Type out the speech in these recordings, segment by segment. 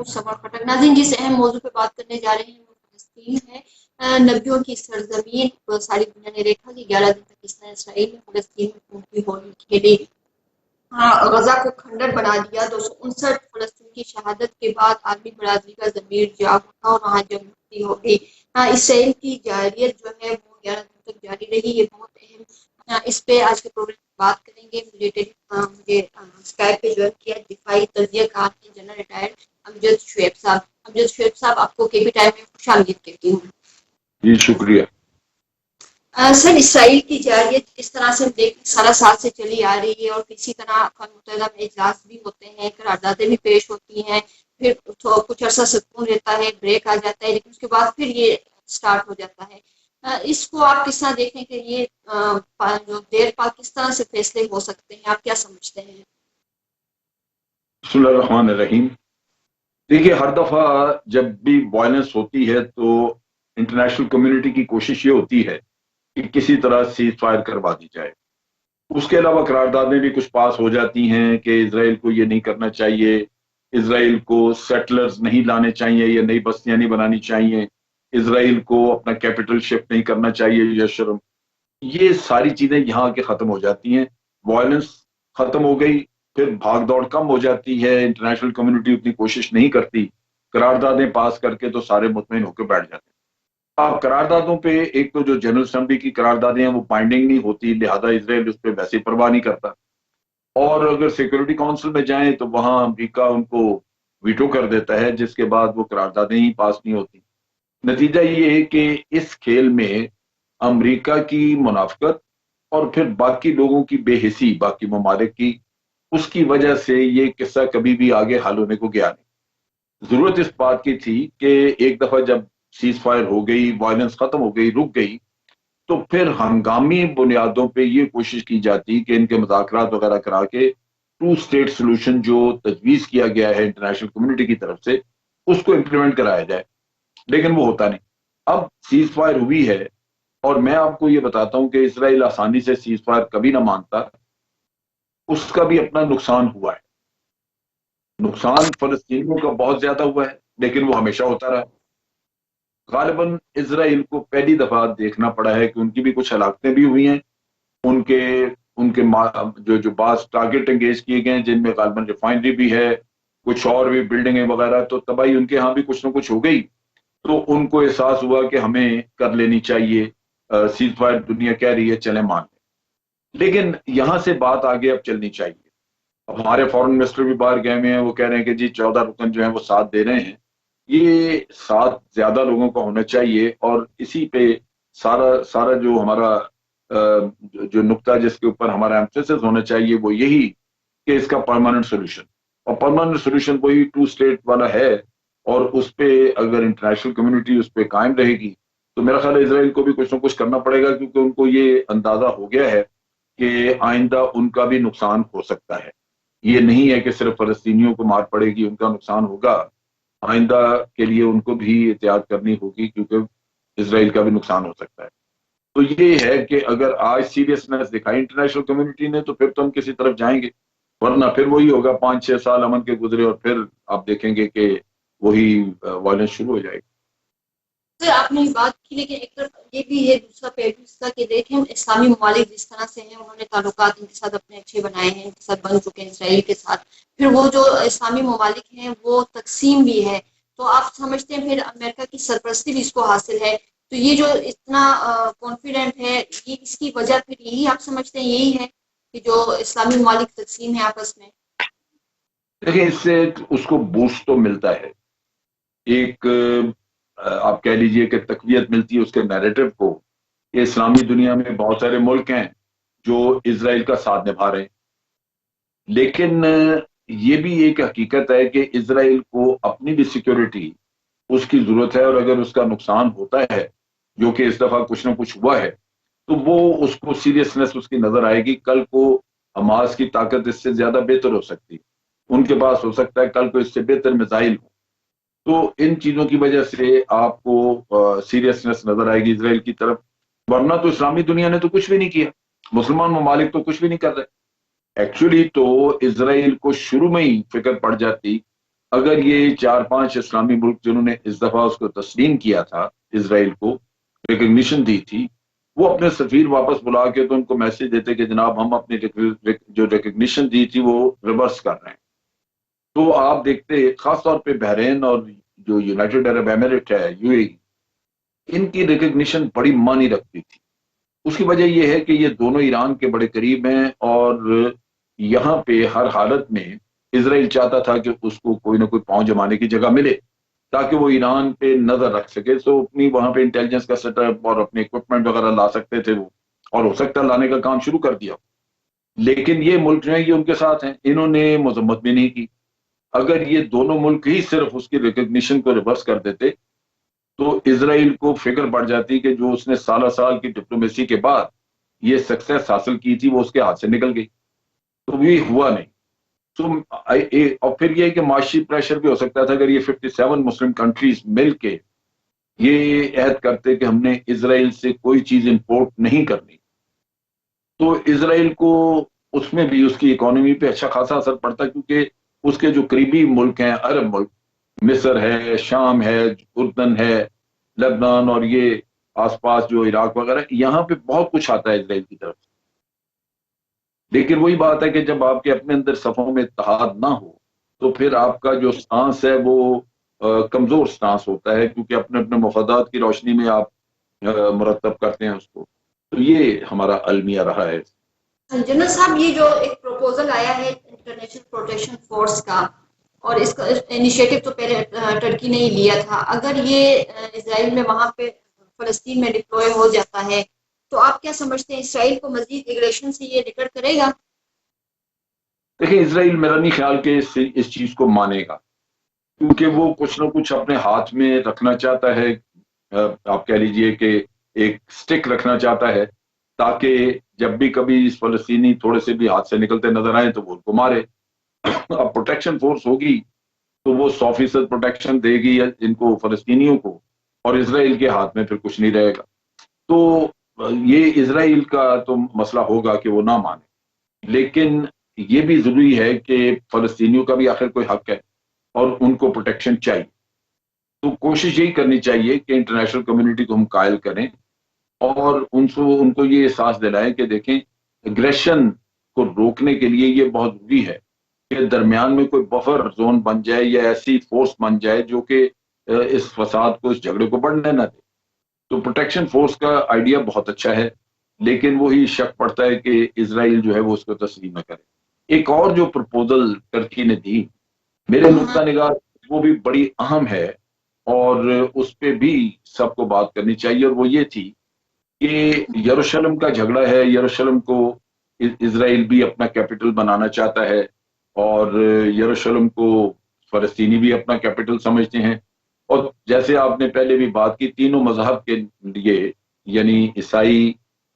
محمود سمر خٹک۔ ناظرین، جس اہم موضوع پہ بات کرنے جا رہے ہیں وہ فلسطین ہے، نبیوں کی سرزمین۔ ساری دنیا نے دیکھا کہ 11 دن تک اس نے اسرائیل نے فلسطین میں خون کی ہولی کھیلی، غزہ کو کھنڈر بنا دیا۔ 259 فلسطین کی شہادت کے بعد عالمی برادری کا ضمیر جاگ اٹھا اور وہاں جنگ بھڑتی ہو گئی۔ اسرائیل کی جارحیت جو ہے وہ 11 دن تک جاری رہی، یہ بہت اہم۔ اس پہ آج کے پروگرام میں بات کریں گے۔ مجھے اسکائپ پہ جوائن کیا دفاعی تجزیہ کار کے جنرل ریٹائرڈ امجد شعیب صاحب۔ امجد شعیب صاحب، آپ کو کے بی ٹائم میں خوش آمدید کہتی ہوں۔ جی شکریہ۔ سر، اسرائیل کی جارحیت اس طرح سے دیکھ 17 سال سے چلی آ رہی ہے، اور اسی طرح اقوام متحدہ میں اجلاس بھی ہوتے ہیں، قراردادیں بھی پیش ہوتی ہیں، پھر کچھ عرصہ سکون رہتا ہے، بریک آ جاتا ہے، لیکن اس کے بعد پھر یہ سٹارٹ ہو جاتا ہے۔ اس کو آپ کس طرح دیکھیں کہ یہ جو دیر پا کس طرح سے فیصلے ہو سکتے ہیں، آپ کیا سمجھتے ہیں؟ بسم اللہ الرحمن الرحیم۔ دیکھیے، ہر دفعہ جب بھی وائلنس ہوتی ہے تو انٹرنیشنل کمیونٹی کی کوشش یہ ہوتی ہے کہ کسی طرح سیز فائر کروا دی جائے۔ اس کے علاوہ قراردادیں بھی کچھ پاس ہو جاتی ہیں کہ اسرائیل کو یہ نہیں کرنا چاہیے، اسرائیل کو سیٹلرز نہیں لانے چاہیے یا نئی بستیاں نہیں بنانی چاہیے، اسرائیل کو اپنا کیپٹل شفٹ نہیں کرنا چاہیے یا شرم۔ یہ ساری چیزیں یہاں کے ختم ہو جاتی ہیں، وائلنس ختم ہو گئی، پھر بھاگ دوڑ کم ہو جاتی ہے، انٹرنیشنل کمیونٹی اتنی کوشش نہیں کرتی، قراردادیں پاس کر کے تو سارے مطمئن ہو کے بیٹھ جاتے ہیں۔ اب قراردادوں پہ ایک تو جو جنرل اسمبلی کی قراردادیں ہیں وہ بائنڈنگ نہیں ہوتی، لہذا اسرائیل اس پہ ویسے پرواہ نہیں کرتا، اور اگر سیکورٹی کونسل میں جائیں تو وہاں امریکہ ان کو ویٹو کر دیتا ہے، جس کے بعد وہ قراردادیں ہی پاس نہیں ہوتی۔ نتیجہ یہ ہے کہ اس کھیل میں امریکہ کی منافقت اور پھر باقی لوگوں کی بے حسی، باقی ممالک کی، اس کی وجہ سے یہ قصہ کبھی بھی آگے حل ہونے کو گیا نہیں۔ ضرورت اس بات کی تھی کہ ایک دفعہ جب سیز فائر ہو گئی، وائلنس ختم ہو گئی، رک گئی، تو پھر ہنگامی بنیادوں پہ یہ کوشش کی جاتی کہ ان کے مذاکرات وغیرہ کرا کے 2 اسٹیٹ سولوشن جو تجویز کیا گیا ہے انٹرنیشنل کمیونٹی کی طرف سے، اس کو امپلیمنٹ کرایا جائے، لیکن وہ ہوتا نہیں۔ اب سیز فائر ہوئی ہے، اور میں آپ کو یہ بتاتا ہوں کہ اسرائیل آسانی سے سیز فائر کبھی نہ مانتا، اس کا بھی اپنا نقصان ہوا ہے۔ نقصان فلسطینیوں کا بہت زیادہ ہوا ہے، لیکن وہ ہمیشہ ہوتا رہا۔ غالباً اسرائیل کو پہلی دفعہ دیکھنا پڑا ہے کہ ان کی بھی کچھ ہلاکتیں بھی ہوئی ہیں، ان کے جو بعض ٹارگٹ انگیج کیے گئے ہیں، جن میں غالباً ریفائنری بھی ہے، کچھ اور بھی بلڈنگیں وغیرہ، تو تباہی ان کے ہاں بھی کچھ نہ کچھ ہو گئی، تو ان کو احساس ہوا کہ ہمیں کر لینی چاہیے سیز فائر، دنیا کہہ رہی ہے چلیں مان لیں۔ لیکن یہاں سے بات آگے اب چلنی چاہیے۔ اب ہمارے فورن منسٹر بھی باہر گئے ہوئے ہیں، وہ کہہ رہے ہیں کہ جی 14 رکن جو ہیں وہ ساتھ دے رہے ہیں، یہ ساتھ زیادہ لوگوں کا ہونا چاہیے، اور اسی پہ سارا جو ہمارا جو نقطہ جس کے اوپر ہمارا ایمفیسس ہونا چاہیے وہ یہی کہ اس کا پرماننٹ سولوشن، اور پرماننٹ سولوشن وہی 2 اسٹیٹ والا ہے، اور اس پہ اگر انٹرنیشنل کمیونٹی اس پہ قائم رہے گی تو میرا خیال ہے اسرائیل کو بھی کچھ نہ کچھ کرنا پڑے گا، کیونکہ ان کو یہ اندازہ ہو گیا ہے کہ آئندہ ان کا بھی نقصان ہو سکتا ہے۔ یہ نہیں ہے کہ صرف فلسطینیوں کو مار پڑے گی، ان کا نقصان ہوگا، آئندہ کے لیے ان کو بھی احتیاط کرنی ہوگی، کیونکہ اسرائیل کا بھی نقصان ہو سکتا ہے۔ تو یہ ہے کہ اگر آج سیریسنس دکھائی انٹرنیشنل کمیونٹی نے تو پھر تو ہم کسی طرف جائیں گے، ورنہ پھر وہی ہوگا، 5-6 سال امن کے گزرے اور پھر آپ دیکھیں گے کہ وہی وائلنس شروع ہو جائے گی۔ سر، آپ نے بات کی، لیکن ایک طرف یہ بھی ہے دوسرا پہلو اس کا کہ دیکھیں اسلامی ممالک جس طرح سے ہیں، انہوں نے تعلقات ان کے ساتھ اپنے اچھے بنائے ہیں، ان کے ساتھ بن چکے ہیں اسرائیل کے ساتھ، پھر وہ جو اسلامی ممالک ہیں وہ تقسیم بھی ہے، تو آپ سمجھتے ہیں پھر امریکہ کی سرپرستی بھی اس کو حاصل ہے، تو یہ جو اتنا کانفیڈنٹ ہے، یہ اس کی وجہ پھر یہی آپ سمجھتے ہیں یہی ہے کہ جو اسلامی ممالک تقسیم ہے آپس میں؟ دیکھیں، اس سے اس کو بوسٹ تو ملتا ہے، ایک آپ کہہ لیجئے کہ تقویت ملتی ہے اس کے نیریٹو کو، کہ اسلامی دنیا میں بہت سارے ملک ہیں جو اسرائیل کا ساتھ نبھا رہے ہیں، لیکن یہ بھی ایک حقیقت ہے کہ اسرائیل کو اپنی بھی سیکیورٹی اس کی ضرورت ہے، اور اگر اس کا نقصان ہوتا ہے، جو کہ اس دفعہ کچھ نہ کچھ ہوا ہے، تو وہ اس کو سیریسنس اس کی نظر آئے گی۔ کل کو حماس کی طاقت اس سے زیادہ بہتر ہو سکتی، ان کے پاس ہو سکتا ہے کل کو اس سے بہتر میزائل ہو، تو ان چیزوں کی وجہ سے آپ کو سیریسنس نظر آئے گی اسرائیل کی طرف، ورنہ تو اسلامی دنیا نے تو کچھ بھی نہیں کیا، مسلمان ممالک تو کچھ بھی نہیں کر رہے۔ ایکچولی تو اسرائیل کو شروع میں ہی فکر پڑ جاتی اگر یہ 4-5 اسلامی ملک جنہوں نے اس دفعہ اس کو تسلیم کیا تھا، اسرائیل کو ریکگنیشن دی تھی، وہ اپنے سفیر واپس بلا کے تو ان کو میسج دیتے کہ جناب ہم اپنی جو ریکگنیشن دی تھی وہ ریورس کر رہے ہیں، تو آپ دیکھتے خاص طور پہ بحرین اور جو یونائٹڈ عرب ایمریٹ ہے UAE، ان کی ریکگنیشن بڑی معنی رکھتی تھی۔ اس کی وجہ یہ ہے کہ یہ دونوں ایران کے بڑے قریب ہیں، اور یہاں پہ ہر حالت میں اسرائیل چاہتا تھا کہ اس کو کوئی نہ کوئی پاؤں جمانے کی جگہ ملے تاکہ وہ ایران پہ نظر رکھ سکے، تو اپنی وہاں پہ انٹیلیجنس کا سیٹ اپ اور اپنے اکوپمنٹ وغیرہ لا سکتے تھے وہ، اور ہو سکتا ہے لانے کا کام شروع کر دیا۔ لیکن یہ ملک جو ہیں یہ ان کے ساتھ ہیں، انہوں نے مذمت بھی نہیں کی۔ اگر یہ دونوں ملک ہی صرف اس کی ریکگنیشن کو ریورس کر دیتے تو اسرائیل کو فکر پڑ جاتی کہ جو اس نے سالہ سال کی ڈپلومیسی کے بعد یہ سکسیس حاصل کی تھی وہ اس کے ہاتھ سے نکل گئی، تو یہ ہوا نہیں۔ تو اور پھر یہ کہ معاشی پریشر بھی ہو سکتا تھا اگر یہ 57 مسلم کنٹریز مل کے یہ عہد کرتے کہ ہم نے اسرائیل سے کوئی چیز امپورٹ نہیں کرنی، تو اسرائیل کو اس میں بھی اس کی اکانومی پہ اچھا خاصا اثر پڑتا، کیونکہ اس کے جو قریبی ملک ہیں، عرب ملک، مصر ہے، شام ہے، اردن ہے، لبنان اور یہ آس پاس جو عراق وغیرہ، یہاں پہ بہت کچھ آتا ہے اسرائیل کی طرف سے۔ لیکن وہی بات ہے کہ جب آپ کے اپنے اندر صفوں میں اتحاد نہ ہو تو پھر آپ کا جو سٹانس ہے وہ کمزور سٹانس ہوتا ہے، کیونکہ اپنے اپنے مفادات کی روشنی میں آپ مرتب کرتے ہیں اس کو۔ تو یہ ہمارا المیہ رہا ہے۔ جنرل صاحب، یہ جو ایک پروپوزل آیا ہے انٹرنیشنل پروٹیکشن فورس کا، اور اس کا انیشیٹو تو پہلے ٹرکی نے ہی لیا تھا، اگر یہ اسرائیل میں وہاں پہ فلسطین میں ڈپلوائے ہو جاتا ہے تو آپ کیا سمجھتے ہیں اسرائیل کو مزید ایگریشن سے یہ ریکارڈ کرے گا؟ دیکھیں، اسرائیل میرا نہیں خیال کہ اس چیز کو مانے گا، کیونکہ وہ کچھ نہ کچھ اپنے ہاتھ میں رکھنا چاہتا ہے، آپ کہہ لیجئے کہ ایک سٹک رکھنا چاہتا ہے تاکہ جب بھی کبھی اس فلسطینی تھوڑے سے بھی ہاتھ سے نکلتے نظر آئے تو وہ ان کو مارے۔ اب پروٹیکشن فورس ہوگی تو وہ 100% پروٹیکشن دے گی ان کو، فلسطینیوں کو، اور اسرائیل کے ہاتھ میں پھر کچھ نہیں رہے گا۔ تو یہ اسرائیل کا تو مسئلہ ہوگا کہ وہ نہ مانے، لیکن یہ بھی ضروری ہے کہ فلسطینیوں کا بھی آخر کوئی حق ہے اور ان کو پروٹیکشن چاہیے۔ تو کوشش یہی کرنی چاہیے کہ انٹرنیشنل کمیونٹی کو ہم قائل کریں اور ان کو یہ احساس دلائیں کہ دیکھیں، اگریشن کو روکنے کے لیے یہ بہت ضروری ہے کہ درمیان میں کوئی بفر زون بن جائے یا ایسی فورس بن جائے جو کہ اس فساد کو، اس جھگڑے کو بڑھنے نہ دے۔ تو پروٹیکشن فورس کا آئیڈیا بہت اچھا ہے، لیکن وہی شک پڑتا ہے کہ اسرائیل جو ہے وہ اس کو تسلیم نہ کرے۔ ایک اور جو پرپوزل ترکی نے دی، میرے نقطہ نگاہ وہ بھی بڑی اہم ہے اور اس پہ بھی سب کو بات کرنی چاہیے، اور وہ یہ تھی کہ یروشلم کا جھگڑا ہے، یروشلم کو اسرائیل بھی اپنا کیپٹل بنانا چاہتا ہے، اور یروشلم کو فلسطینی بھی اپنا کیپٹل سمجھتے ہیں، اور جیسے آپ نے پہلے بھی بات کی، تینوں مذہب کے لیے، یعنی عیسائی،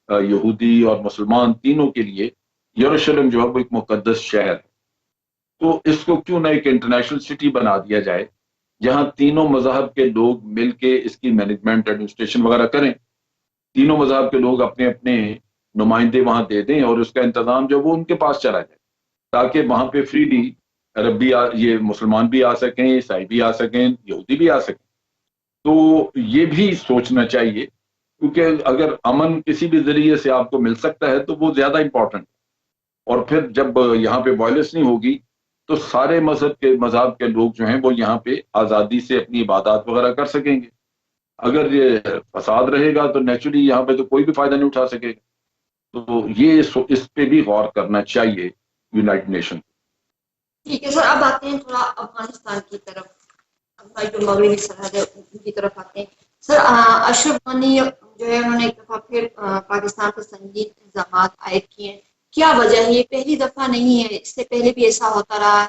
یہودی اور مسلمان، تینوں کے لیے یروشلم جو ہے وہ ایک مقدس شہر ہے۔ تو اس کو کیوں نہ ایک انٹرنیشنل سٹی بنا دیا جائے جہاں تینوں مذہب کے لوگ مل کے اس کی مینجمنٹ، ایڈمنسٹریشن وغیرہ کریں، تینوں مذہب کے لوگ اپنے اپنے نمائندے وہاں دے دیں اور اس کا انتظام جو وہ ان کے پاس چلا جائے، تاکہ وہاں پہ فریلی عرب بھی یہ مسلمان بھی آ سکیں، عیسائی بھی آ سکیں، یہودی بھی آ سکیں۔ تو یہ بھی سوچنا چاہیے، کیونکہ اگر امن کسی بھی ذریعے سے آپ کو مل سکتا ہے تو وہ زیادہ امپورٹنٹ، اور پھر جب یہاں پہ وائلنس نہیں ہوگی تو سارے مذہب کے لوگ جو ہیں وہ یہاں پہ آزادی سے اپنی عبادات وغیرہ کر سکیں گے۔ اگر یہ فساد رہے گا تو نیچرلی یہاں پہ تو کوئی بھی فائدہ نہیں اٹھا سکے گا۔ تو یہ اس پہ بھی غور کرنا چاہیے یونائٹڈ نیشن۔ ٹھیک ہے سر، اب آتے ہیں تھوڑا افغانستان کی طرف، ہماری جو مغربی سرحد ہے ان کی طرف آتے ہیں۔ سر، اشرف غنی جو ہے انہوں نے ایک دفعہ پھر پاکستان پر سنگین الزامات عائد کیے ہیں، کیا وجہ ہے؟ یہ پہلی دفعہ نہیں ہے، اس سے پہلے بھی ایسا ہوتا رہا ہے،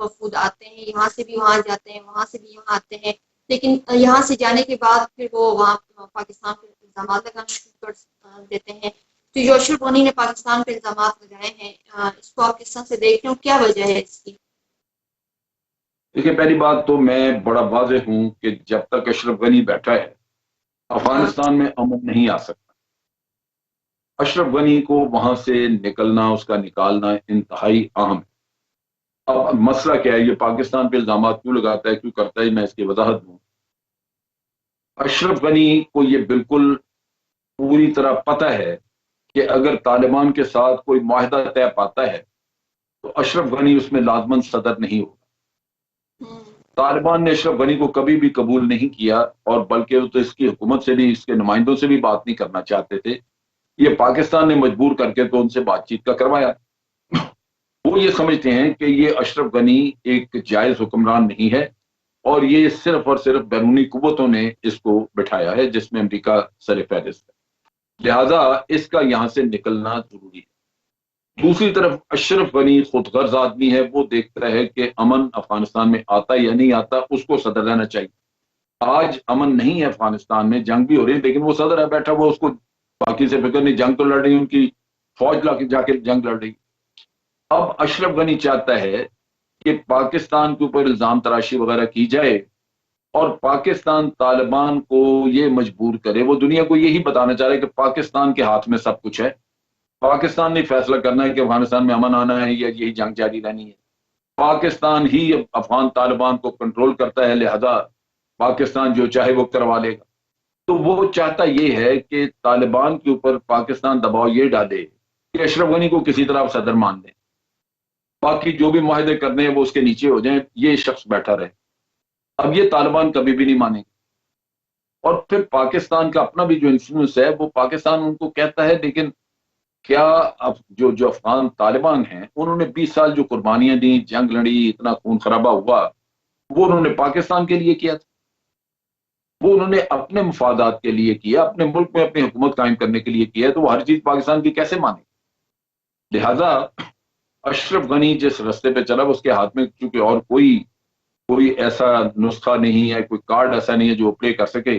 وفود آتے ہیں یہاں سے بھی وہاں جاتے ہیں، وہاں سے بھی یہاں آتے ہیں، لیکن یہاں سے جانے کے بعد پھر وہ وہاں پاکستان پر الزامات لگانا شروع کر دیتے ہیں۔ تو جو اشرف غنی نے پاکستان پہ الزامات لگائے ہیں، اس کو آپ کس طرح سے دیکھ رہے ہو؟ کیا وجہ ہے اس کی؟ دیکھیں، پہلی بات تو میں بڑا واضح ہوں کہ جب تک اشرف غنی بیٹھا ہے افغانستان میں امن نہیں آ سکتا۔ اشرف غنی کو وہاں سے نکلنا، اس کا نکالنا انتہائی اہم ہے۔ اب مسئلہ کیا ہے، یہ پاکستان پہ الزامات کیوں لگاتا ہے، کیوں کرتا ہے، میں اس کی وضاحت دوں۔ اشرف غنی کو یہ بالکل پوری طرح پتہ ہے کہ اگر طالبان کے ساتھ کوئی معاہدہ طے پاتا ہے تو اشرف غنی اس میں لازماً صدر نہیں ہوگا۔ طالبان نے اشرف غنی کو کبھی بھی قبول نہیں کیا، اور بلکہ وہ تو اس کی حکومت سے بھی، اس کے نمائندوں سے بھی بات نہیں کرنا چاہتے تھے۔ یہ پاکستان نے مجبور کر کے تو ان سے بات چیت کا کروایا۔ وہ یہ سمجھتے ہیں کہ یہ اشرف غنی ایک جائز حکمران نہیں ہے، اور یہ صرف اور صرف بیرونی قوتوں نے اس کو بٹھایا ہے، جس میں امریکہ سر فہرست ہے، لہذا اس کا یہاں سے نکلنا ضروری ہے۔ دوسری طرف اشرف غنی خود غرض آدمی ہے، وہ دیکھتا ہے کہ امن افغانستان میں آتا یا نہیں آتا، اس کو صدر رہنا چاہیے۔ آج امن نہیں ہے افغانستان میں، جنگ بھی ہو رہی ہے، لیکن وہ صدر ہے بیٹھا ہوا، اس کو باقی سے فکر نہیں، جنگ تو لڑ رہی، ان کی فوج جا کے جنگ لڑ رہی۔ اب اشرف غنی چاہتا ہے کہ پاکستان کے اوپر الزام تراشی وغیرہ کی جائے، اور پاکستان طالبان کو یہ مجبور کرے، وہ دنیا کو یہی بتانا چاہ رہے کہ پاکستان کے ہاتھ میں سب کچھ ہے، پاکستان نے فیصلہ کرنا ہے کہ افغانستان میں امن آنا ہے یا یہی جنگ جاری رہنی ہے، پاکستان ہی افغان طالبان کو کنٹرول کرتا ہے، لہذا پاکستان جو چاہے وہ کروا لے گا۔ تو وہ چاہتا یہ ہے کہ طالبان کے اوپر پاکستان دباؤ یہ ڈالے کہ اشرف غنی کو کسی طرح صدر مان دیں، باقی جو بھی معاہدے کرنے ہیں وہ اس کے نیچے ہو جائیں، یہ شخص بیٹھا رہے۔ اب یہ طالبان کبھی بھی نہیں مانیں گے، اور پھر پاکستان کا اپنا بھی جو انفلوئنس ہے وہ پاکستان ان کو کہتا ہے، لیکن کیا اب جو افغان طالبان ہیں انہوں نے 20 سال جو قربانیاں دیں، جنگ لڑی، اتنا خون خرابہ ہوا، وہ انہوں نے پاکستان کے لیے کیا تھا، وہ انہوں نے اپنے مفادات کے لیے کیا، اپنے ملک میں اپنی حکومت قائم کرنے کے لیے کیا، تو وہ ہر چیز پاکستان کی کیسے مانے؟ لہذا اشرف غنی جس رستے پہ چلا، اس کے ہاتھ میں چونکہ اور کوئی ایسا نسخہ نہیں ہے، کوئی کارڈ ایسا نہیں ہے جو پلے کر سکے،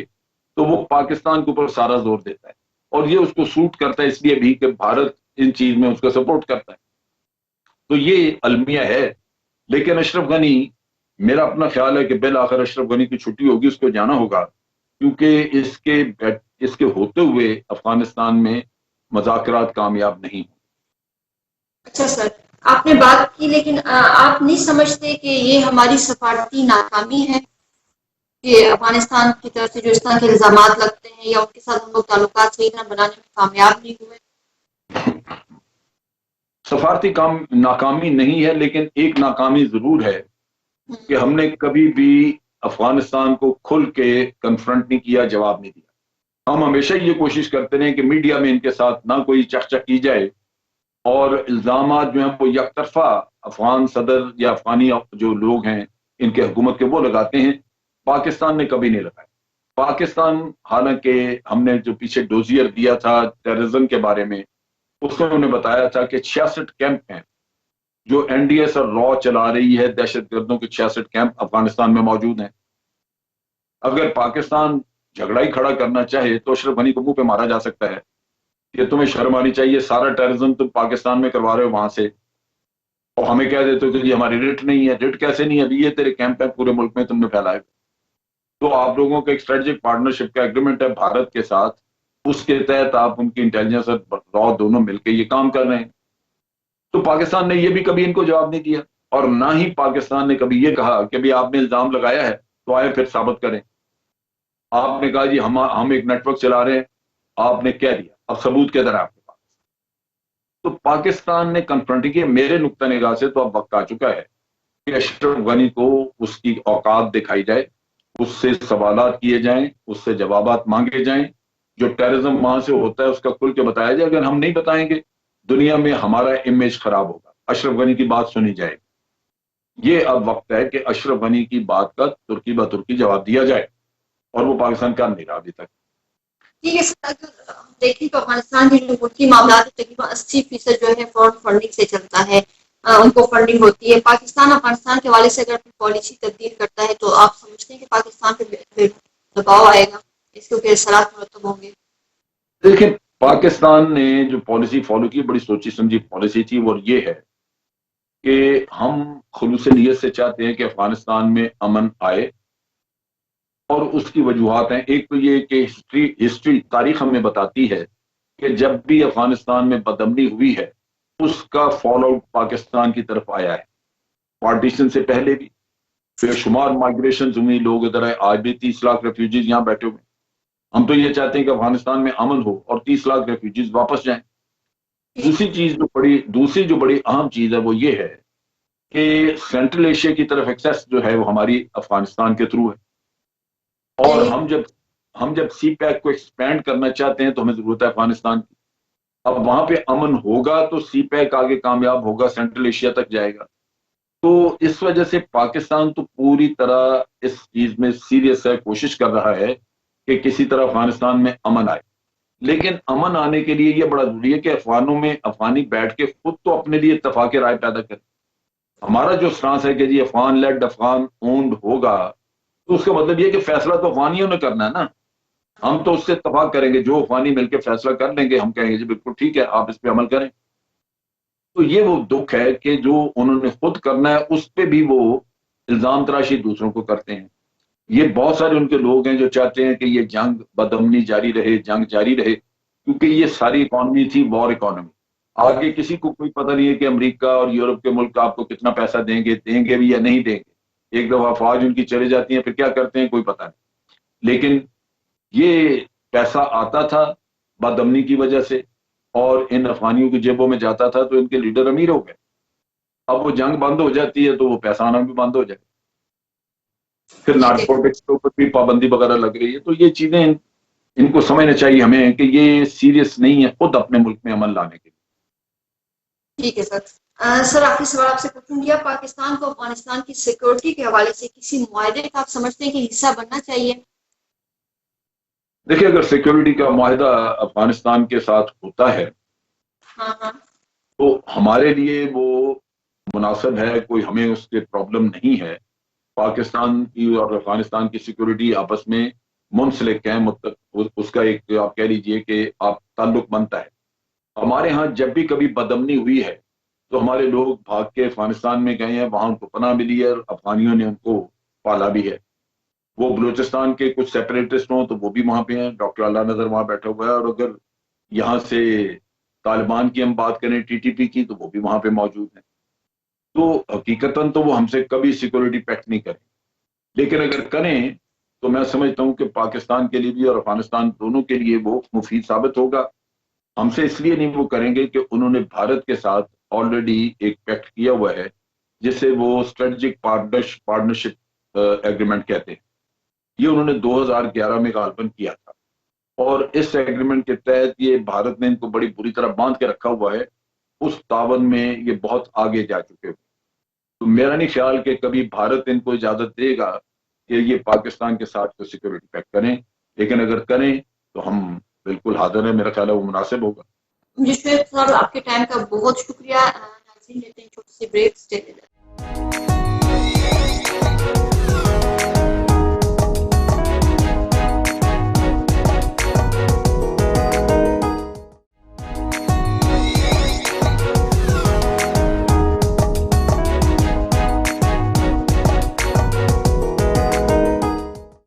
تو وہ پاکستان کے اوپر سارا زور دیتا ہے، اور یہ اس کو سوٹ کرتا ہے اس لیے بھی کہ بھارت ان چیز میں اس کا سپورٹ کرتا ہے۔ تو یہ المیہ ہے، لیکن اشرف غنی، میرا اپنا خیال ہے کہ بالآخر اشرف غنی کی چھٹی ہوگی، اس کو جانا ہوگا، کیونکہ اس کے ہوتے ہوئے افغانستان میں مذاکرات کامیاب نہیں ہوں۔ اچھا سر، آپ نے بات کی، لیکن آپ نہیں سمجھتے کہ یہ ہماری سفارتی ناکامی ہے کہ افغانستان کی طرف سے جو اس طرح کے الزامات لگتے ہیں یا ان کے ساتھ ہم لوگ تعلقات صحیح طرح بنانے میں کامیاب نہیں ہوئے؟ سفارتی ناکامی نہیں ہے، لیکن ایک ناکامی ضرور ہے کہ ہم نے کبھی بھی افغانستان کو کھل کے کنفرنٹ نہیں کیا، جواب نہیں دیا۔ ہم ہمیشہ یہ کوشش کرتے رہے کہ میڈیا میں ان کے ساتھ نہ کوئی چک کی جائے، اور الزامات جو ہیں وہ یک طرفہ افغان صدر یا افغانی جو لوگ ہیں ان کے حکومت کے وہ لگاتے ہیں، پاکستان نے کبھی نہیں لگائے۔ پاکستان، حالانکہ ہم نے جو پیچھے ڈوزیئر دیا تھا ٹیررزم کے بارے میں، اس میں انہوں نے بتایا تھا کہ 66 کیمپ ہیں جو این ڈی ایس اور را چلا رہی ہے، دہشت گردوں کے 66 کیمپ افغانستان میں موجود ہیں۔ اگر پاکستان جھگڑا ہی کھڑا کرنا چاہے تو اشرف غنی کو منہ پہ مارا جا سکتا ہے کہ تمہیں شرم آنی چاہیے، سارا ٹیررزم تم پاکستان میں کروا رہے ہو وہاں سے، اور ہمیں کہہ دیتے ہو کہ یہ ہماری رٹ نہیں ہے۔ رٹ کیسے نہیں ہے؟ ابھی یہ تیرے کیمپ ہے پورے ملک میں، تم نے پھیلائے۔ تو آپ لوگوں کا ایک اسٹریٹجک پارٹنرشپ کا ایگریمنٹ ہے بھارت کے ساتھ، اس کے تحت آپ ان کی انٹیلیجنس اور را دونوں مل کے یہ کام کر رہے ہیں۔ تو پاکستان نے یہ بھی کبھی ان کو جواب نہیں دیا، اور نہ ہی پاکستان نے کبھی یہ کہا کہ بھی آپ نے الزام لگایا ہے تو آئے پھر ثابت کریں۔ آپ نے کہا جی ہم ایک نیٹ ورک چلا رہے ہیں، آپ نے کہہ دیا، اب ثبوت کے در آپ کے پاس۔ تو پاکستان نے کنفرنٹ کیا۔ میرے نقطہ نگاہ سے تو اب وقت آ چکا ہے کہ اشرف غنی کو اس کی اوقات دکھائی جائے، اس سے سوالات کیے جائیں، اس سے جوابات مانگے جائیں، جو ٹیررزم وہاں سے ہوتا ہے اس کا کھل کے بتایا جائے۔ اگر ہم نہیں بتائیں گے، دنیا میں ہمارا امیج خراب ہوگا، اشرف غنی کی بات سنی جائے گی۔ یہ اب وقت ہے کہ اشرف غنی کی بات کا ترکی بہ ترکی جواب دیا جائے، اور وہ پاکستان کر نہیں رہا ابھی تک۔ ٹھیک ہے سر، اگر ہم دیکھیں تو افغانستان کے جو ملکی معاملات تقریباً 80% جو ہے فورن فنڈنگ سے چلتا ہے، ان کو فنڈنگ ہوتی ہے۔ پاکستان افغانستان کے حوالے سے اگر اپنی پالیسی تبدیل کرتا ہے تو آپ سمجھتے ہیں کہ پاکستان پہ دباؤ آئے گا، اس کے اوپر اثرات مرتب ہوں گے؟ دیکھیں، پاکستان نے جو پالیسی فالو کی بڑی سوچی سمجھی پالیسی تھی، اور یہ ہے کہ ہم خلوص نیت سے چاہتے ہیں کہ افغانستان میں امن آئے، اور اس کی وجوہات ہیں۔ ایک تو یہ کہ ہسٹری تاریخ ہمیں بتاتی ہے کہ جب بھی افغانستان میں بدامنی ہوئی ہے اس کا فال آؤٹ پاکستان کی طرف آیا ہے، پارٹیشن سے پہلے بھی بے شمار مائگریشن ہوئی, لوگ ادھر آئے, آج بھی 30 لاکھ ریفیوجیز یہاں بیٹھے ہوئے. ہم تو یہ چاہتے ہیں کہ افغانستان میں امن ہو اور 30 لاکھ ریفیوجیز واپس جائیں. دوسری جو بڑی اہم چیز ہے وہ یہ ہے کہ سینٹرل ایشیا کی طرف ایکسیس جو ہے وہ ہماری افغانستان کے تھرو ہے, اور ہم جب سی پیک کو ایکسپینڈ کرنا چاہتے ہیں تو ہمیں ضرورت ہے افغانستان کی. اب وہاں پہ امن ہوگا تو سی پیک آگے کامیاب ہوگا, سینٹرل ایشیا تک جائے گا. تو اس وجہ سے پاکستان تو پوری طرح اس چیز میں سیریس ہے, کوشش کر رہا ہے کہ کسی طرح افغانستان میں امن آئے. لیکن امن آنے کے لیے یہ بڑا ضروری ہے کہ افغانی بیٹھ کے خود تو اپنے لیے اتفاق رائے پیدا کریں. ہمارا جو سٹانس ہے کہ جی افغان لیڈ افغان اونڈ ہوگا, تو اس کا مطلب یہ کہ فیصلہ تو افغانیوں نے کرنا ہے نا. ہم تو اس سے اتفاق کریں گے, جو افغانی مل کے فیصلہ کر لیں گے, ہم کہیں گے جی بالکل ٹھیک ہے, آپ اس پہ عمل کریں. تو یہ وہ دکھ ہے کہ جو انہوں نے خود کرنا ہے اس پہ بھی وہ الزام تراشی دوسروں کو کرتے ہیں. یہ بہت سارے ان کے لوگ ہیں جو چاہتے ہیں کہ یہ جنگ بدامنی جاری رہے, جنگ جاری رہے, کیونکہ یہ ساری اکانومی تھی وار اکانومی. آگے کسی کو کوئی پتہ نہیں ہے کہ امریکہ اور یورپ کے ملک آپ کو کتنا پیسہ دیں گے بھی یا نہیں دیں گے. ایک دفعہ فوج ان کی چلے جاتی ہیں, پھر کیا کرتے ہیں کوئی پتہ نہیں. لیکن یہ پیسہ آتا تھا بدامنی کی وجہ سے, اور ان افغانیوں کی جیبوں میں جاتا تھا, تو ان کے لیڈر امیر ہو گئے. اب وہ جنگ بند ہو جاتی ہے تو وہ پیسہ آنا بھی بند ہو جائے, پھر نارکوٹکس کے اوپر بھی پابندی وغیرہ لگ رہی ہے. تو یہ چیزیں ان کو سمجھنا چاہیے ہمیں کہ یہ سیریس نہیں ہے خود اپنے ملک میں عمل لانے کے لیے. ٹھیک ہے سر. سر آخری سوال آپ سے پوچھوں گی, پاکستان کو افغانستان کی سیکورٹی کے حوالے سے کسی معاہدے کا آپ سمجھتے ہیں کہ حصہ بننا چاہیے؟ دیکھیے, اگر سیکورٹی کا معاہدہ افغانستان کے ساتھ ہوتا ہے تو ہمارے لیے وہ مناسب ہے, کوئی ہمیں اس کے پرابلم نہیں ہے. پاکستان کی اور افغانستان کی سیکورٹی آپس میں منسلک ہیں, اس کا ایک آپ کہہ لیجئے کہ آپ تعلق بنتا ہے. ہمارے ہاں جب بھی کبھی بدامنی ہوئی ہے تو ہمارے لوگ بھاگ کے افغانستان میں گئے ہیں, وہاں ان کو پناہ ملی ہے اور افغانیوں نے ان کو پالا بھی ہے. وہ بلوچستان کے کچھ سیپریٹسٹ ہوں تو وہ بھی وہاں پہ ہیں, ڈاکٹر اللہ نظر وہاں بیٹھا ہوا ہے, اور اگر یہاں سے طالبان کی ہم بات کریں ٹی ٹی پی کی تو وہ بھی وہاں پہ موجود ہیں. تو حقیقتاً تو وہ ہم سے کبھی سیکورٹی پیکٹ نہیں کریں, لیکن اگر کریں تو میں سمجھتا ہوں کہ پاکستان کے لیے بھی اور افغانستان دونوں کے لیے وہ مفید ثابت ہوگا. ہم سے اس لیے نہیں وہ کریں گے کہ انہوں نے بھارت کے ساتھ آلریڈی ایک پیکٹ کیا ہوا ہے جسے وہ اسٹریٹجک پارٹنرشپ ایگریمنٹ کہتے ہیں. یہ انہوں نے 2011 میں غالباً کیا تھا, اور اس ایگریمنٹ کے تحت یہ بھارت نے ان کو بڑی بری طرح باندھ کے رکھا ہوا ہے. اس تعاون میں یہ بہت آگے جا چکے ہوئے. تو میرا نہیں خیال کہ کبھی بھارت ان کو اجازت دے گا کہ یہ پاکستان کے ساتھ کو سیکورٹی پیکٹ کریں, لیکن اگر کریں تو ہم بالکل حاضر ہیں. میرا خیال ہے وہ مناسب ہوگا. جی شعیب صاحب, آپ کے ٹائم کا بہت شکریہ. ناظرین لیتے ہیں چھوٹی سی بریک.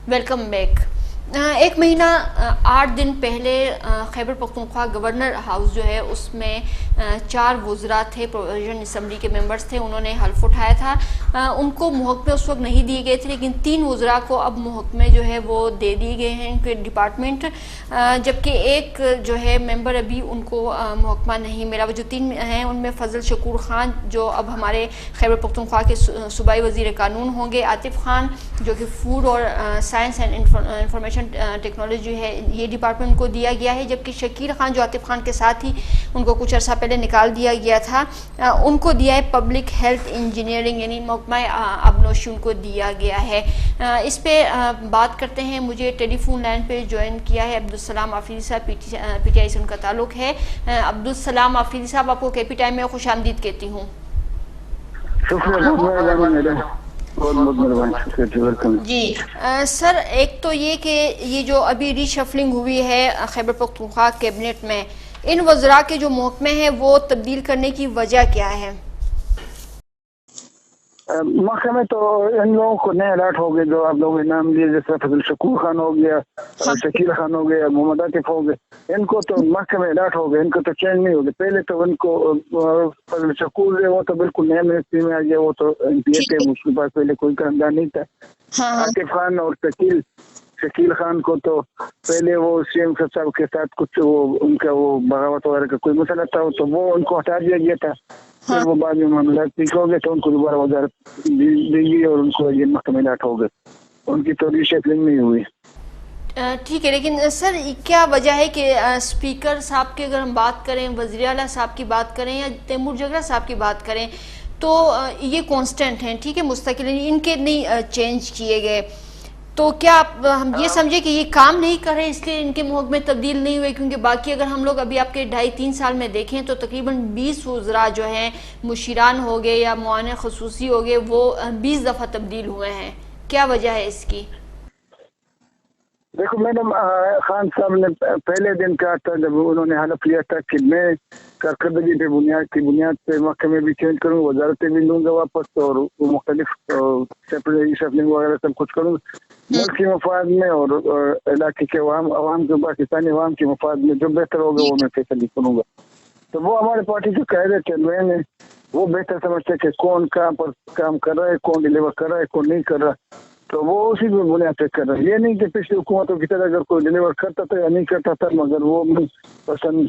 Welcome back. ایک مہینہ 8 دن پہلے خیبر پختونخوا گورنر ہاؤس جو ہے اس میں 4 وزراء تھے, پروویژن اسمبلی کے ممبرز تھے, انہوں نے حلف اٹھایا تھا. ان کو محکمے اس وقت نہیں دیے گئے تھے, لیکن 3 وزراء کو اب محکمے جو ہے وہ دے دیے گئے ہیں ان کے ڈپارٹمنٹ, جبکہ ایک جو ہے ممبر ابھی ان کو محکمہ نہیں ملا. وہ جو 3 ہیں ان میں فضل شکور خان جو اب ہمارے خیبر پختونخوا کے صوبائی وزیر قانون ہوں گے, عاطف خان جو کہ فوڈ اور سائنس اینڈ انفارمیشن ٹیکنالوجی ہے یہ ڈپارٹمنٹ کو دیا گیا ہے, جبکہ شکیل خان جو عاطف خان کے ساتھ ہی ان کو کچھ عرصہ پہلے نکال دیا گیا تھا, ان کو دیا ہے پبلک ہیلتھ انجینئرنگ یعنی محکمہ آبنوشی ان کو دیا گیا ہے. اس پہ بات کرتے ہیں. مجھے ٹیلی فون لائن پہ جوائن کیا ہے عبدالسلام آفریدی صاحب, پی ٹی آئی سے ان کا تعلق ہے. عبدالسلام آفریدی صاحب, آپ کو کے پی ٹائم میں خوش آمدید کہتی ہوں. جی سر, ایک تو یہ کہ یہ جو ابھی ری شفلنگ ہوئی ہے خیبر پختونخوا کیبنٹ میں, ان وزراء کے جو محکمے ہیں وہ تبدیل کرنے کی وجہ کیا ہے؟ محکمے تو ان لوگوں کو نئے الاٹ ہو گئے جو آپ لوگوں نے نام لیے، جیسے فضل شکور خان ہو گیا، شکیل خان ہو گیا، محمد عاطف ہو گئے، ان کو تو محکمے الاٹ ہو گئے، ان کو تو چینج نہیں ہو گئے۔ پہلے تو ان کو فضل شکور جو وہ تو بالکل نئے منسٹری میں آ گیا، وہ تو ایم پی اے تھے، اس کے پاس پہلے کوئی خاندان نہیں تھا۔ عاطف خان اور شکیل خان کو تو پہلے وہ سی ایم صاحب کے ساتھ کچھ وہ ان کا وہ بغاوت وغیرہ کا کوئی مسئلہ تھا، تو وہ ان کو ہٹا دیا گیا تھا۔ پھر وہ بعد میں معاملات ٹھیک ہو گئے تو ان کو دوبارہ وزارت دی گئی اور ان کو یہ محکمے الاٹ ہو گئے، ان کی تو ریشفلنگ نہیں ہوئی۔ ٹھیک ہے، لیکن سر کیا وجہ ہے کہ اسپیکر صاحب کی اگر ہم بات کریں، وزیر اعلیٰ صاحب کی بات کریں یا تیمور جگرا صاحب کی بات کریں تو یہ کانسٹنٹ ہیں، ٹھیک ہے، مستقل ان کے نہیں چینج کیے گئے، تو کیا ہم یہ سمجھے کہ یہ کام نہیں کر رہے اس لیے ان کے محکمے تبدیل نہیں ہوئے؟ کیونکہ باقی اگر ہم لوگ ابھی آپ کے 2.5-3 سال میں دیکھیں تو تقریباً 20 وزراء جو ہیں مشیران ہو گئے یا معاون خصوصی ہو گئے، وہ 20 دفعہ تبدیل ہوئے ہیں، کیا وجہ ہے اس کی؟ دیکھو میڈم، خان صاحب نے پہلے دن کہا تھا جب انہوں نے حلف لیا تھا کہ میں کارکردگی پہ بنیاد پہ محکمے بھی چینج کروں، وزارتیں بھی لوں گا واپس، اور مختلف شفلنگ وغیرہ سب کچھ کروں، ملک کے مفاد میں اور علاقے کے عوام کے، پاکستانی عوام کے مفاد میں جو بہتر ہوگا وہ میں فیصلے کروں گا۔ تو وہ ہمارے پارٹی کے قاعدے چلوے ہیں، وہ بہتر سمجھتے کہ کون کہاں پر کام کر رہا ہے، کون ڈلیور کر رہا ہے، کون نہیں کر رہا، تو وہ اسی پہ بنیاد پہ کر رہا ہے۔ یہ نہیں کہ پچھلی حکومتوں کی طرح اگر کوئی ڈلیور کرتا تھا یا نہیں کرتا تھا، مگر وہ پسند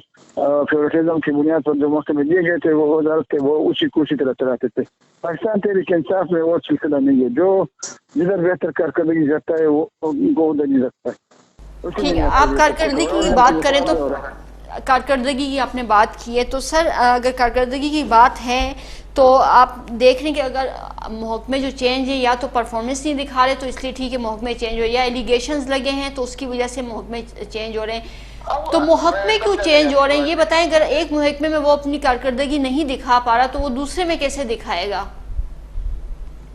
فیورٹزم کی بنیاد پر جو محکمے دیے گئے تھے وہ وزارت تھے، وہ اسی کو اسی طرح چلاتے تھے۔ پاکستان تحریک انصاف میں وہ سلسلہ نہیں ہے، جو جدھر بہتر کارکردگی کرتا ہے وہ ان کو ادھر ہی رکھتا ہے۔ ٹھیک ہے، آپ کارکردگی کی بات کریں تو کارکردگی کی آپ نے بات کی ہے، تو سر اگر کارکردگی کی بات ہے تو آپ دیکھ رہے ہیں کہ اگر محکمے جو چینج ہے یا تو پرفارمنس نہیں دکھا رہے تو اس لیے ٹھیک ہے محکمے چینج ہو، یا ایلیگیشنز لگے ہیں تو اس کی وجہ سے محکمے چینج ہو رہے ہیں، تو محکمے کیوں چینج ہو رہے ہیں یہ بتائیں۔ اگر ایک محکمے میں وہ اپنی کارکردگی نہیں دکھا پا رہا تو وہ دوسرے میں کیسے دکھائے گا؟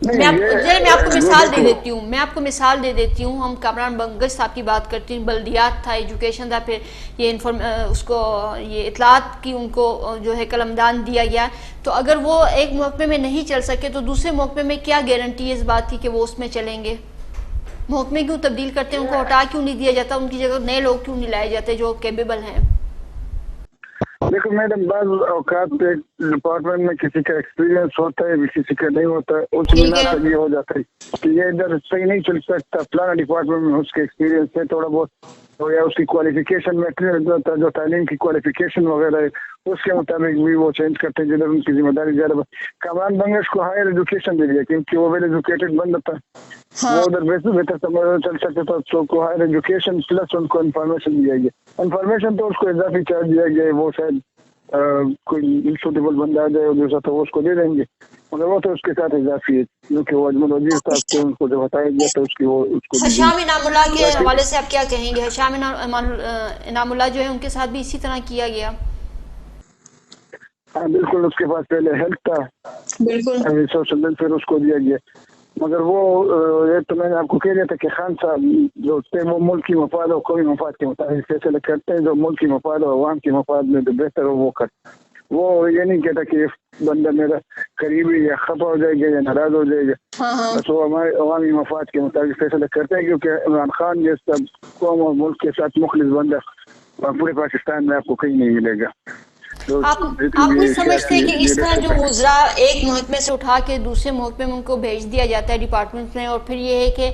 میں آپ کو مثال دے دیتی ہوں، ہم کامران بنگش صاحب کی بات کرتی ہوں، بلدیات تھا، ایجوکیشن تھا، پھر یہ اس کو یہ اطلاعات کی ان کو جو ہے قلمدان دیا گیا، تو اگر وہ ایک محکمے میں نہیں چل سکے تو دوسرے محکمے میں کیا گارنٹی ہے اس بات کی کہ وہ اس میں چلیں گے؟ محکمے کیوں تبدیل کرتے ہیں، ان کو ہٹا کیوں نہیں دیا جاتا، ان کی جگہ نئے لوگ کیوں نہیں لائے جاتے جو کیپیبل ہیں؟ دیکھو میڈم، بعض اوقات ڈپارٹمنٹ میں کسی کا ایکسپیرینس ہوتا ہے، کسی کا نہیں ہوتا ہے، اس بنا پر یہ ہو جاتا ہے کہ یہ ادھر صحیح نہیں چل سکتا، فلانا ڈپارٹمنٹ میں اس کے ایکسپیرینس ہے تھوڑا بہت، یا اس کی کوالیفیکیشن میٹر جو تعلیم کی کوالیفیکیشن وغیرہ ہے اس کے مطابق بھی وہ چینج کرتے ہیں جدھر ان کی ذمہ داری زیادہ۔ کامران بنگش کو ہائر ایجوکیشن دے دیا کیونکہ وہ ویل ایجوکیٹڈ بندہ تھا، وہ ادھر بہتر چل سکتا تھا، تو کو ہائر ایجوکیشن پلس ان کو انفارمیشن دیا گیا، انفارمیشن تو اس کو اضافی چارج دیا گیا، وہ شاید کوئی سوٹیبل بندہ آ جائے دوسرا تو اس کو دے دیں گے، مگر وہ تو اس کے ساتھ اضافی ہے کیونکہ وہ اجمل وزیر صاحب کو ان کو جو بتایا گیا تو اس کی وہ اس کو حشام انعام اللہ کے حوالے سے آپ کیا کہیں گے؟ حشام انعام اللہ جو ہے ان کے ساتھ بھی اسی طرح کیا گیا؟ ہاں بالکل، اس کے پاس پہلے ہیلتھ تھا، بالکل سوشل ویلفیئر اس کو دیا گیا، مگر وہ یہ تو میں نے آپ کو کہہ دیا تھا کہ خان صاحب جو تھے وہ ملک کی مفاد اور قومی مفاد کے مطابق فیصلے کرتے ہیں، جو ملک کی مفاد اور عوام کی مفاد میں جو بہتر ہو وہ کرتے، وہ یہ نہیں کہتا کہ بندہ میرا قریبی یا خفا ہو جائے گا یا ناراض ہو جائے گا، بس وہ ہمارے عوامی مفاد کے مطابق فیصلے کرتے ہیں، کیونکہ عمران خان جیسا قوم اور ملک کے ساتھ مخلص بندہ پورے پاکستان میں آپ کو کہیں نہیں ملے گا۔ آپ نہیں سمجھتے کہ اس طرح جو وزراء ایک محکمے سے اٹھا کے دوسرے محکمے میں ان کو بھیج دیا جاتا ہے ڈپارٹمنٹ میں، اور پھر یہ ہے کہ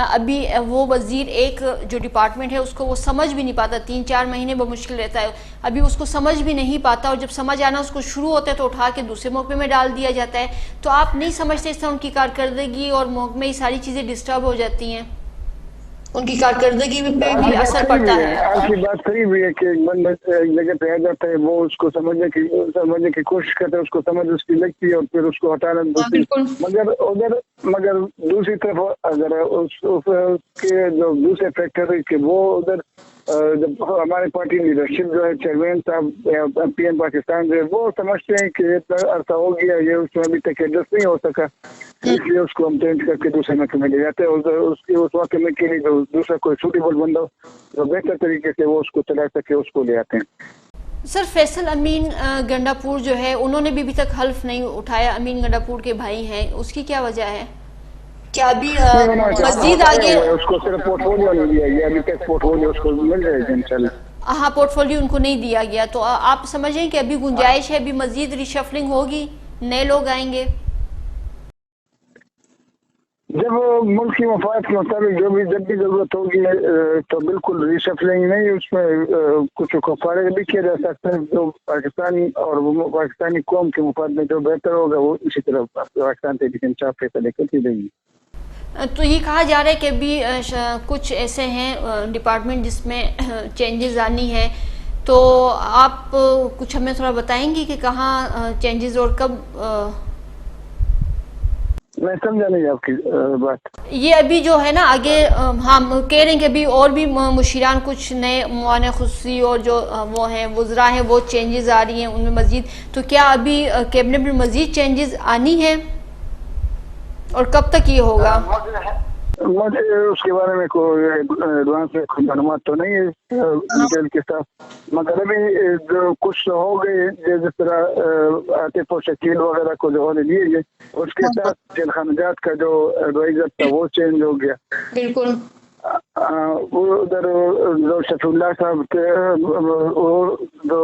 ابھی وہ وزیر ایک جو ڈپارٹمنٹ ہے اس کو وہ سمجھ بھی نہیں پاتا، 3-4 مہینے بمشکل رہتا ہے، ابھی اس کو سمجھ بھی نہیں پاتا، اور جب سمجھ آنا اس کو شروع ہوتا ہے تو اٹھا کے دوسرے محکمے میں ڈال دیا جاتا ہے، تو آپ نہیں سمجھتے اس طرح ان کی کارکردگی اور محکمے کی ساری چیزیں ڈسٹرب ہو جاتی ہیں، ان کی کارکردگی پہ بھی اثر پڑتا ہے؟ آپ کی بات صحیح بھی ہے کہ ایک بندہ ایک جگہ پہ آ جاتا ہے، وہ اس کو سمجھنے کی کوشش کرتا ہے، اس کو سمجھ اس کی لگتی ہے اور پھر اس کو ہٹانا مگر دوسری طرف اگر اس کے جو دوسرے فیکٹر ہے کہ وہ ادھر جب ہمارے پارٹی لیڈرشپ جو ہے چیئرمین صاحب پی ایم پاکستان جو ہے وہ سمجھتے ہیں کہ اتنا عرصہ ہو گیا یہ اس میں ابھی تک ایڈجسٹ نہیں ہو سکا، اس لیے اس کو ہم چینج کر کے دوسرے محکمے لے جاتے ہیں، اس محکمے کے لیے دوسرا کوئی سوٹیبل بندہ جو بہتر طریقے سے وہ اس کو چلا سکے اس کو لے آتے ہیں۔ سر فیصل امین گنڈاپور جو ہے انہوں نے بھی ابھی تک حلف نہیں اٹھایا، امین گنڈاپور کے بھائی ہیں، اس کی کیا وجہ ہے؟ کیا ابھی مزید آگے اس کو صرف پورٹ فولیو نہیں دیا گیا، ابھی تک پورٹ فولیو اس کو مل جائے گا انشاءاللہ۔ ہاں پورٹ فولیو ان کو نہیں دیا گیا، تو آپ سمجھیں کہ ابھی گنجائش ہے، ابھی مزید ریشفلنگ ہوگی، نئے لوگ آئیں گے؟ جب ملک کی مفاد کے مطابق جو بھی جب بھی ضرورت ہوگی تو بالکل ریشفلنگ نہیں، اس میں کچھ کو فارغ بھی کیا جا سکتا ہے، جو پاکستانی اور پاکستانی قوم کے مفاد میں جو بہتر ہوگا وہ اسی طرح پاکستان تحریک انصاف فیصلے کرتی رہے گی۔ تو یہ کہا جا رہا ہے کہ ابھی کچھ ایسے ہیں ڈپارٹمنٹ جس میں چینجز آنی ہے، تو آپ کچھ ہمیں تھوڑا بتائیں گے کہ کہاں چینجز اور کب؟ میں سمجھا نہیں آپ کی بات۔ یہ ابھی جو ہے نا آگے ہم کہہ رہے ہیں کہ ابھی اور بھی مشیران کچھ نئے معاون خصوصی اور جو وہ ہیں وزراء ہیں وہ چینجز آ رہی ہیں ان میں مزید، تو کیا ابھی کیبنٹ میں مزید چینجز آنی ہے اور کب تک یہ ہوگا؟ مجھے اس کے بارے میں کوئی ایڈوانس میں کوئی معلومات تو نہیں ہے ڈیٹیل کے ساتھ، مگر ابھی جو کچھ ہو گئے جس طرح عاطف و شکیل وغیرہ کو جو عہدے دیے گئے، اس کے ساتھ جیل خانہ جات کا جو ایڈوائزر تھا وہ چینج ہو گیا۔ بالکل وہ ادھر جو شفیع اللہ صاحب کے جو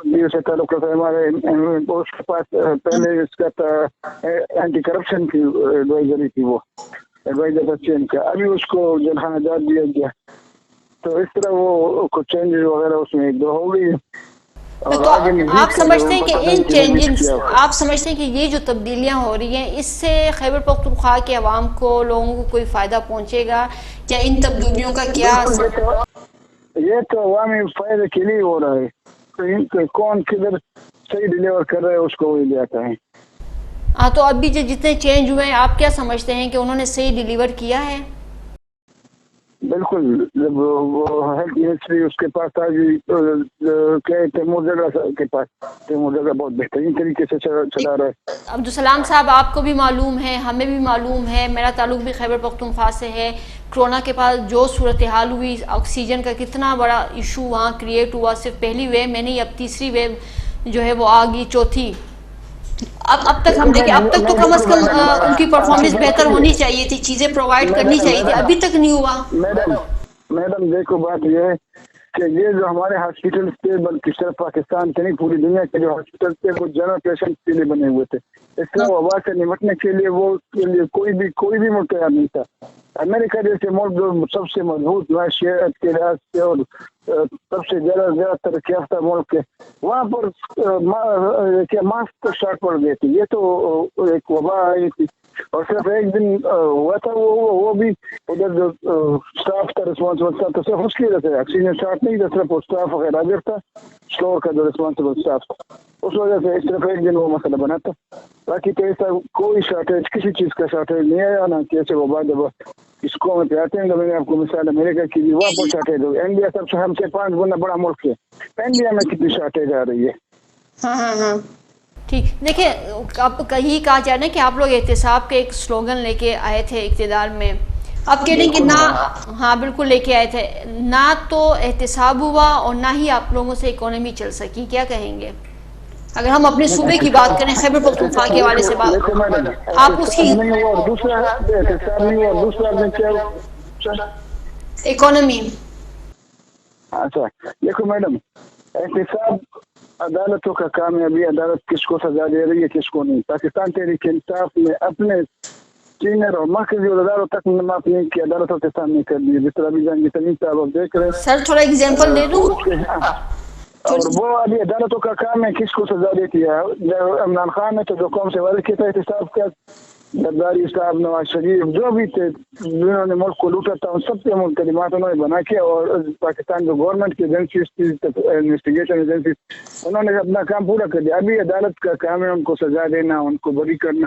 دیو سے تعلق رکھتا ہے ہمارے، اس کے پاس پہلے اس کا اینٹی کرپشن کی ایڈوائزری تھی، وہ ایڈوائزر کا چینج کیا، ابھی اس کو جیل خانہ جات دیا گیا، تو اس طرح وہ کچھ چینجز وغیرہ اس میں ایک دو ہو گئی۔ تو آپ سمجھتے ہیں کہ ان چینجز، آپ سمجھتے ہیں کہ یہ جو تبدیلیاں ہو رہی ہیں اس سے خیبر پختونخوا کے عوام کو، لوگوں کو کوئی فائدہ پہنچے گا، یا ان تبدیلیوں کا کیا اثر؟ یہ تو عوامی فائدے کے لیے ہو رہا ہے، کون کدھر صحیح ڈیلیور کر رہا ہے اس کو وہی لے آتا ہے۔ ہاں تو ابھی جو جتنے چینج ہوئے ہیں آپ کیا سمجھتے ہیں کہ انہوں نے صحیح ڈیلیور کیا ہے؟ بالکل، جب وہ ہیلتھ منسٹری اس کے پاس تھا تیمور جگہ کے پاس، تیمور جگہ بہت بہترین طریقے سے چلا رہا ہے۔ عبدالسلام صاحب آپ کو بھی معلوم ہے، ہمیں بھی معلوم ہے، میرا تعلق بھی خیبر پختونخوا سے ہے، کرونا کے بعد جو صورتحال ہوئی، آکسیجن کا کتنا بڑا ایشو وہاں کریٹ ہوا، صرف پہلی ویو میں نہیں، اب تیسری ویو جو ہے وہ آ گئی، چوتھی۔ اب تک ہم دیکھیں، اب تک تو کم از کم ان کی پرفارمنس بہتر ہونی چاہیے تھی، چیزیں پرووائڈ کرنی چاہیے تھی، ابھی تک نہیں ہوا۔ میڈم دیکھو بات یہ ہے کہ یہ جو ہمارے ہاسپٹل تھے، بلکہ صرف پاکستان کے نہیں پوری دنیا کے جو ہاسپٹل تھے وہ جنرل پیشنٹ کے لیے بنے ہوئے تھے، اس طرح وبا سے نمٹنے کے لیے وہ کے لیے کوئی بھی ملک تیار نہیں تھا۔ امریکہ جیسے ملک جو سب سے مضبوط معیشت کے لحاظ سے اور سب سے زیادہ ترقی یافتہ ملک ہے، وہاں پر ماسک کو شارٹ پڑ گئی تھی، یہ تو ایک وبا آئی تھی، اور صرف ایک دن ہوا تھا، وہ بھی ادھر جو اسٹاف کا ریسپانسبل تھا تو صرف اس کی وجہ سے آکسیجن شارٹ نہیں تھا، صرف وہ اسٹاف وغیرہ حاضر تھا، اسٹور کا جو ریسپانسبل اسٹاف تھا، اس وجہ سے صرف ایک دن وہ مسئلہ بنا تھا، باقی تو ایسا کوئی شارٹیج، کسی چیز کا شارٹیج نہیں آیا، نہ کیسے وبا جب اس قوم پہ آتے ہیں تو میں نے آپ کو مثال امریکہ کی بھی وہاں پر شارٹیج ہو، انڈیا سب سے ہم سے 5 گنا بڑا ملک ہے، انڈیا میں کتنی شارٹیج آ رہی ہے۔ ہاں ٹھیک، دیکھیں اب کہیں کہا جا رہا ہے کہ آپ لوگ احتساب کے ایک سلوگن لے کے آئے تھے اقتدار میں، اب کہہ رہے ہیں کہ نہ، ہاں بالکل لے کے آئے تھے، نہ تو احتساب ہوا اور نہ ہی آپ لوگوں سے اکانومی چل سکی، کیا کہیں گے؟ اگر ہم اپنے صوبے کی بات کریں، خیبر پختونخوا کے حوالے سے بات، آپ اس کی اکانومی۔ اچھا دیکھو میڈم، احتساب عدالتوں کا کام ہے، ابھی عدالت کس کو سزا دے رہی ہے کس کو نہیں، پاکستان تحریک انصاف نے اپنے سینئر اور مرکزی اداروں تک معاف نہیں کی، عدالتوں کے سامنے کر دی، جس طرح ابھی جہانگیر ترین صاحب آپ دیکھ رہے ہیں۔ سر تھوڑا ایگزامپل دے دوں، اور وہ ابھی عدالتوں کا کام ہے کس کو سزا دیتی ہے، عمران خان نے تو جو قوم سے وعدہ کیا تھا احتساب کا، زرداری صاحب، نواز شریف، جو بھی تھے جنہوں نے ملک کو لوٹا تھا، ان سب کے مقدمات انہوں نے بنا کیا، اور پاکستان جو گورنمنٹ کی ایجنسیز تھی، انویسٹیگیشن ایجنسیز، انہوں نے اپنا کام پورا کر دیا، ابھی عدالت کا کام ہے ان کو سزا دینا، ان کو بری کرنا،